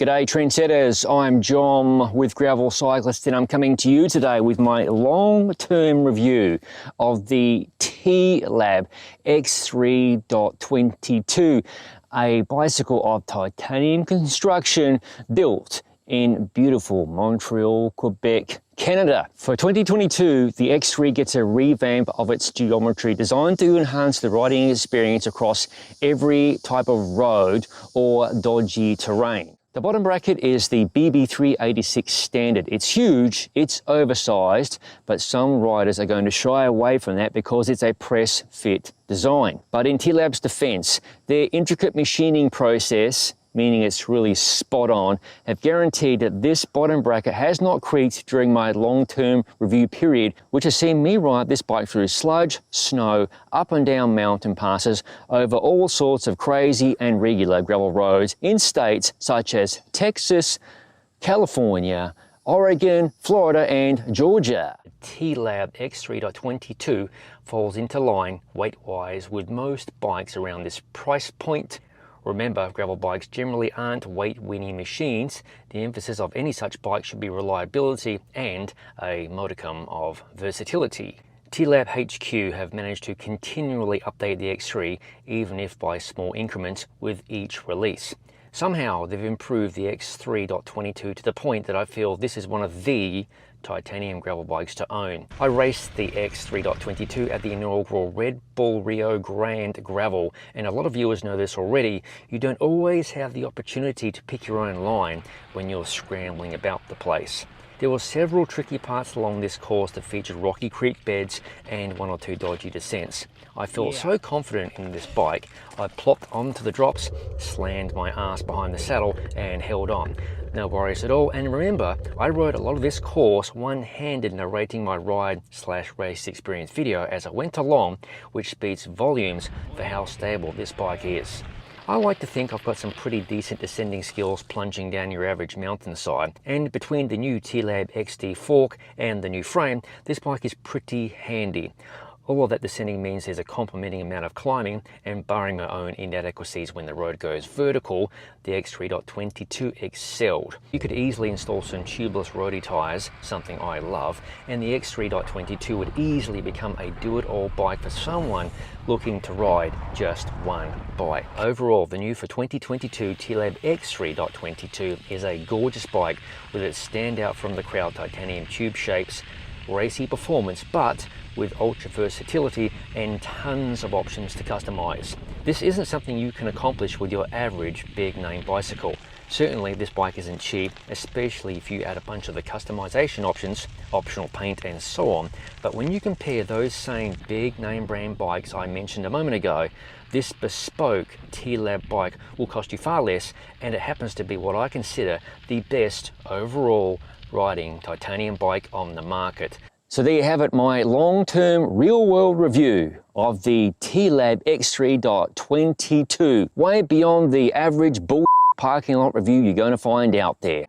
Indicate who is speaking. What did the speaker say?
Speaker 1: G'day trendsetters, I'm John with Gravel Cyclist and I'm coming to you today with my long-term review of the T-Lab X3.22, a bicycle of titanium construction built in beautiful Montreal, Quebec, Canada. For 2022, the X3 gets a revamp of its geometry designed to enhance the riding experience across every type of road or dodgy terrain. The bottom bracket is the BB386 standard. It's huge, it's oversized, but some riders are going to shy away from that because it's a press fit design. But in T-Lab's defense, their intricate machining process, meaning it's really spot on, have guaranteed that this bottom bracket has not creaked during my long-term review period, which has seen me ride this bike through sludge, snow, up and down mountain passes, over all sorts of crazy and regular gravel roads in states such as Texas, California, Oregon, Florida, and Georgia. The T-Lab X3.22 falls into line weight-wise with most bikes around this price point. Remember, gravel bikes generally aren't weight-winning machines. The emphasis of any such bike should be reliability and a modicum of versatility. T-Lab HQ have managed to continually update the X3, even if by small increments with each release. Somehow they've improved the X3.22 to the point that I feel this is one of the titanium gravel bikes to own. I raced the X3.22 at the inaugural Red Bull Rio Grande Gravel, and a lot of viewers know this already. You don't always have the opportunity to pick your own line when you're scrambling about the place. There were several tricky parts along this course that featured rocky creek beds and one or two dodgy descents. I felt so confident in this bike, I plopped onto the drops, slammed my ass behind the saddle and held on. No worries at all, and remember, I rode a lot of this course one-handed narrating my ride/race experience video as I went along, which speaks volumes for how stable this bike is. I like to think I've got some pretty decent descending skills plunging down your average mountainside, and between the new T-Lab XD fork and the new frame, this bike is pretty handy. All of that descending means there's a complementing amount of climbing, and barring my own inadequacies when the road goes vertical, the X3.22 excelled. You could easily install some tubeless roadie tyres, something I love, and the X3.22 would easily become a do-it-all bike for someone looking to ride just one bike. Overall, the new for 2022 T-Lab X3.22 is a gorgeous bike with its standout from the crowd titanium tube shapes, racy performance, but with ultra versatility and tons of options to customize. This isn't something you can accomplish with your average big name bicycle. Certainly this bike isn't cheap, especially if you add a bunch of the customization options, optional paint and so on. But when you compare those same big name brand bikes I mentioned a moment ago, this bespoke T-Lab bike will cost you far less, and it happens to be what I consider the best overall riding titanium bike on the market. So there you have it, my long-term real-world review of the T-Lab X3.22, way beyond the average bull parking lot review you're going to find out there.